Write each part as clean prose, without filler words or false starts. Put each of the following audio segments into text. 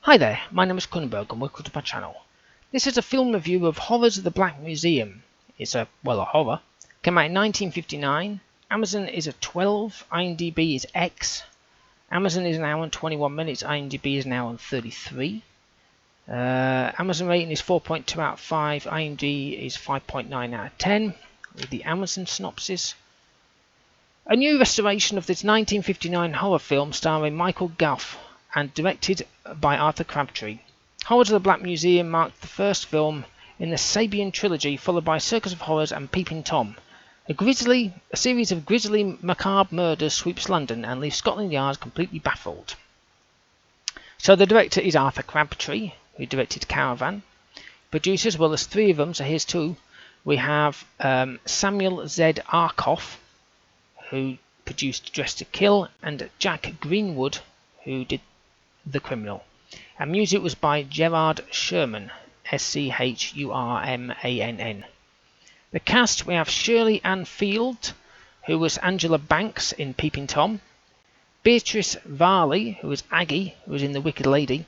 Hi there, my name is Kronenberg and welcome to my channel. This is a film review of Horrors of the Black Museum. It's a horror. Came out in 1959. Amazon is a 12, IMDb is X. Amazon is an hour and 21 minutes, IMDb is an hour and 33. Amazon rating is 4.2 out of 5, IMDb is 5.9 out of 10. With the Amazon synopsis. A new restoration of this 1959 horror film starring Michael Gough and directed by Arthur Crabtree. Horrors of the Black Museum marked the first film in the Sabian trilogy, followed by Circus of Horrors and Peeping Tom. A series of grisly, macabre murders sweeps London and leaves Scotland Yard completely baffled. So the director is Arthur Crabtree, who directed Caravan. Producers, well, there's three of them, so here's two. We have Samuel Z. Arkoff, who produced Dressed to Kill, and Jack Greenwood, who did The Criminal. And music was by Gerard Sherman, Schurmann. The cast, we have Shirley Ann Field, who was Angela Banks in Peeping Tom. Beatrice Varley, who was Aggie, who was in The Wicked Lady.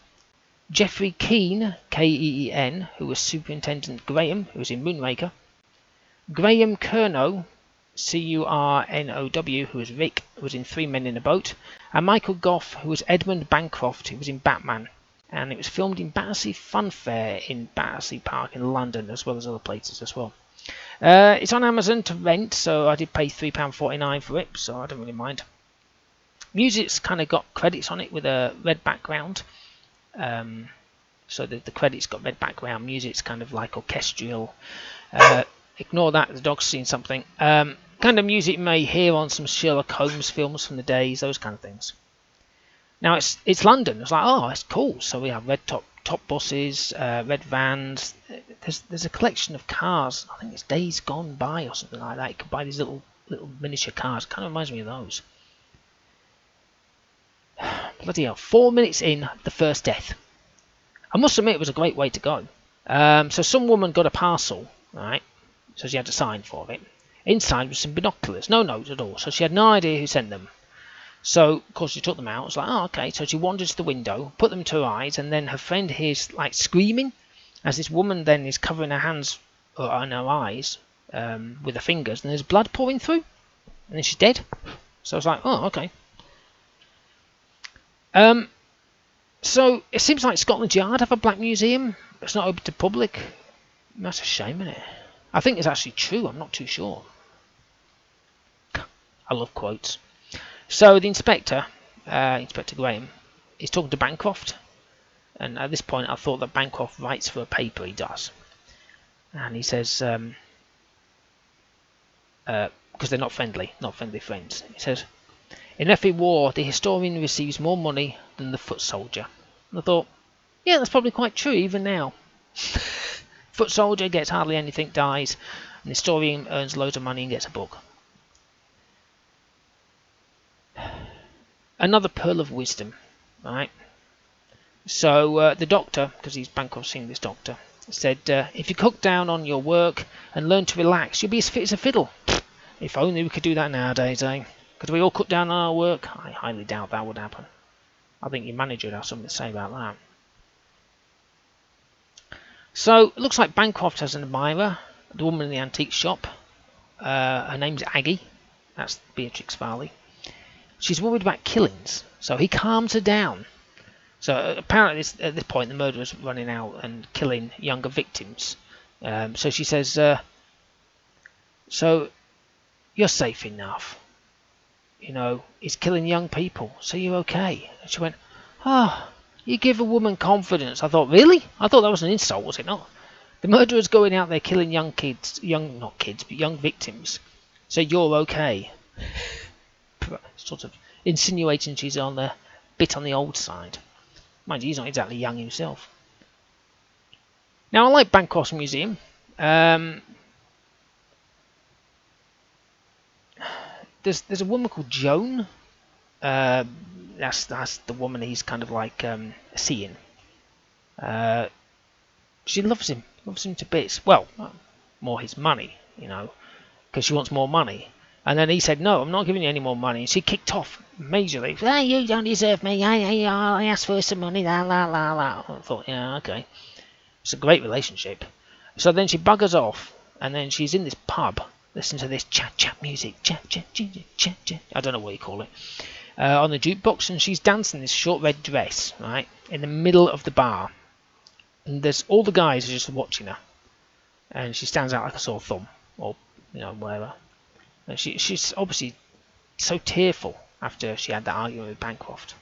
Geoffrey Keane, Keen, who was Superintendent Graham, who was in Moonraker. Graham Curnow, Curnow, who was Rick, who was in Three Men in a Boat, and Michael Gough, who was Edmund Bancroft, who was in Batman. And it was filmed in Battersea Funfair in Battersea Park in London, as well as other places as well. It's on Amazon to rent, so I did pay £3.49 for it, so I don't really mind. Music's kind of got credits on it with a red background. So the credits got red background. Music's kind of like orchestral. Ignore that, the dog's seen something. Kind of music you may hear on some Sherlock Holmes films from the days, those kind of things. Now it's London. It's like, oh, it's cool. So we have red top buses, red vans. There's a collection of cars. I think it's Days Gone By or something like that. You can buy these little miniature cars. It kind of reminds me of those. Bloody hell! 4 minutes in, the first death. I must admit, it was a great way to go. So some woman got a parcel, right? So she had to sign for it. Inside was some binoculars, no notes at all. So she had no idea who sent them. So, of course, she took them out. It was like, oh, okay. So she wandered to the window, put them to her eyes, and then her friend hears, like, screaming as this woman then is covering her hands and her eyes with her fingers, and there's blood pouring through, and then she's dead. So I was like, oh, okay. So it seems like Scotland Yard have a black museum. It's not open to public. That's a shame, isn't it? I think it's actually true. I'm not too sure. I love quotes. So the Inspector Graham, is talking to Bancroft. And at this point, I thought that Bancroft writes for a paper. He does. And he says, because they're not friendly friends. He says, in every war, the historian receives more money than the foot soldier. And I thought, yeah, that's probably quite true even now. Foot soldier gets hardly anything, dies, and the historian earns loads of money and gets a book. Another pearl of wisdom, right? So the doctor, because he's Bancroft seeing this doctor, said, if you cut down on your work and learn to relax, you'll be as fit as a fiddle. If only we could do that nowadays, eh? Could we all cut down on our work? I highly doubt that would happen. I think your manager would have something to say about that. So, it looks like Bancroft has an admirer, the woman in the antique shop. Her name's Aggie. That's Beatrix Varley. She's worried about killings, so he calms her down. So, apparently at this point, the murderer's running out and killing younger victims. So she says, so, you're safe enough. You know, he's killing young people, so you're okay. And she went, oh, you give a woman confidence. I thought, really? I thought that was an insult, was it not? The murderer's going out there killing young kids, not kids, but young victims. So you're okay. Sort of insinuating she's on the bit on the old side. Mind you, he's not exactly young himself. Now, I like Bancroft's museum. There's a woman called Joan. That's the woman he's kind of like seeing. She loves him to bits. Well, more his money, you know, because she wants more money. And then he said, no, I'm not giving you any more money. And she kicked off majorly. Hey, you don't deserve me. I asked for some money. La, la, la, la. I thought, yeah, okay. It's a great relationship. So then she buggers off. And then she's in this pub. Listen to this chat music. Chat. I don't know what you call it. On the jukebox. And she's dancing this short red dress, right, in the middle of the bar. And there's all the guys are just watching her. And she stands out like a sore thumb. Or, whatever. And she's obviously so tearful after she had that argument with Bancroft.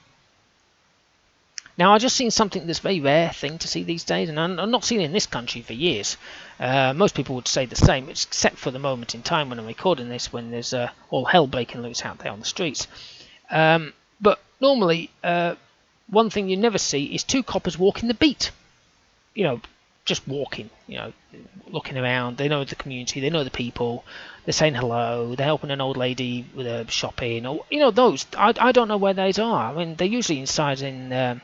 Now, I've just seen something that's a very rare thing to see these days, and I'm not seen it in this country for years. Most people would say the same, except for the moment in time when I'm recording this, when there's all hell breaking loose out there on the streets. But normally, one thing you never see is two coppers walking the beat. Just walking, looking around. They know the community, they know the people. They're saying hello. They're helping an old lady with her shopping, or those. I don't know where those are. I mean, they're usually inside in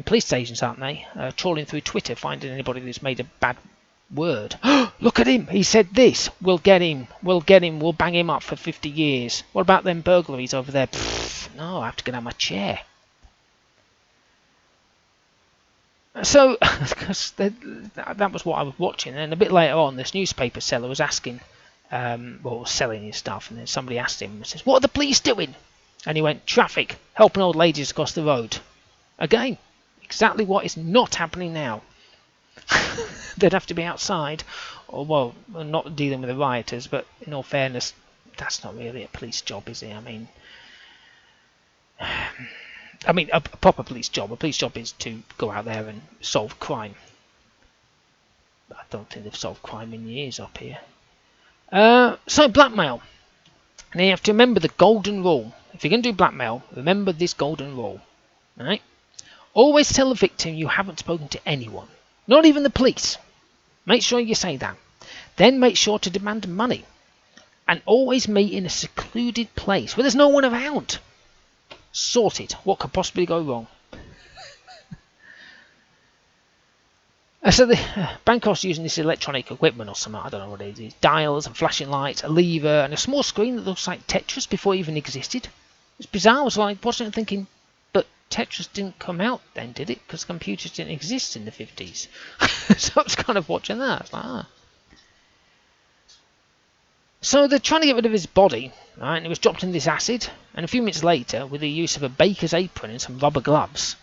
police stations, aren't they? Trawling through Twitter, finding anybody that's made a bad word. Look at him. He said this. We'll get him. We'll bang him up for 50 years. What about them burglaries over there? No, I have to get out of my chair. So, because that was what I was watching, and a bit later on, this newspaper seller was asking, selling his stuff, and then somebody asked him, and says, "What are the police doing?" And he went, "Traffic, helping old ladies across the road." Again, exactly what is not happening now. They'd have to be outside, or not dealing with the rioters, but in all fairness, that's not really a police job, is it? I mean, a proper police job. A police job is to go out there and solve crime. I don't think they've solved crime in years up here. So, blackmail. Now, you have to remember the golden rule. If you're going to do blackmail, remember this golden rule. Right? Always tell the victim you haven't spoken to anyone. Not even the police. Make sure you say that. Then make sure to demand money. And always meet in a secluded place where there's no one around. Sorted. What could possibly go wrong? So the Bancroft's using this electronic equipment or something. I don't know what it is. Dials and flashing lights, a lever, and a small screen that looks like Tetris before it even existed. It's bizarre. I was like watching it thinking, but Tetris didn't come out then, did it? Because computers didn't exist in the 50s. So I was kind of watching that. I was like, So they're trying to get rid of his body, right? And it was dropped in this acid. And a few minutes later, with the use of a baker's apron and some rubber gloves,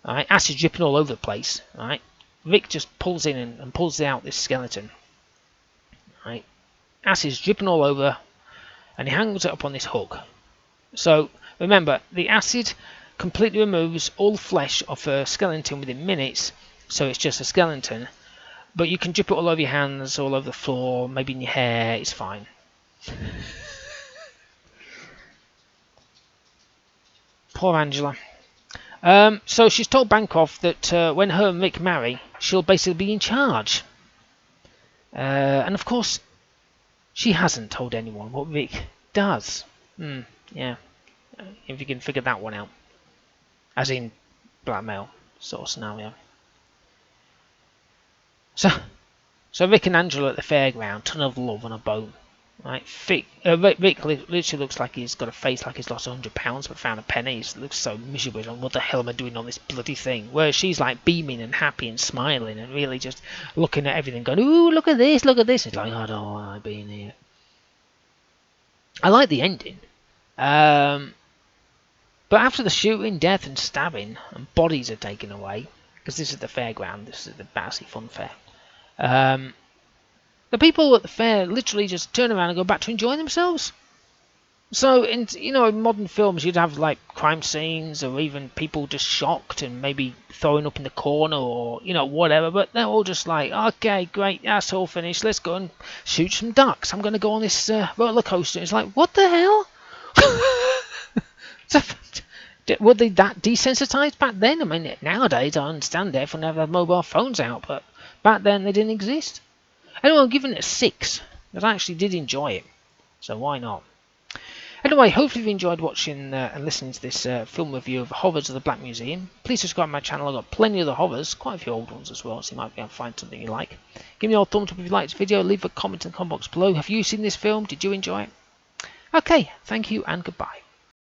right, acid dripping all over the place, right? Rick just pulls in and pulls out this skeleton, right? Acid's dripping all over, and he hangs it up on this hook. So remember, the acid completely removes all flesh off a skeleton within minutes, so it's just a skeleton. But you can drip it all over your hands, all over the floor, maybe in your hair. It's fine. Poor Angela. So she's told Bancroft that when her and Rick marry, she'll basically be in charge. And of course, she hasn't told anyone what Rick does. Yeah. If you can figure that one out. As in, blackmail sort of scenario. So Rick and Angela at the fairground, ton of love on a boat. Right, Rick literally looks like he's got a face like he's lost £100 but found a penny. He looks so miserable. Like, what the hell am I doing on this bloody thing? Whereas she's like beaming and happy and smiling and really just looking at everything, going, "Ooh, look at this, look at this." It's like, I don't want to be in here. I like the ending. But after the shooting, death and stabbing, and bodies are taken away, because this is the fairground, this is the Battersea Fun Fair. The people at the fair literally just turn around and go back to enjoying themselves. So, in modern films, you'd have like crime scenes, or even people just shocked and maybe throwing up in the corner, or whatever. But they're all just like, "Okay, great, that's all finished. Let's go and shoot some ducks. I'm going to go on this roller coaster." It's like, what the hell? Were they that desensitized back then? I mean, nowadays I understand everyone have mobile phones out, but back then they didn't exist. Anyway, I'm giving it a 6, because I actually did enjoy it, so why not? Anyway, hopefully you've enjoyed watching and listening to this film review of Horrors of the Black Museum. Please subscribe to my channel. I've got plenty of the horrors, quite a few old ones as well, so you might be able to find something you like. Give me a thumbs up if you liked this video, leave a comment in the comment box below. Have you seen this film? Did you enjoy it? Okay, thank you and goodbye.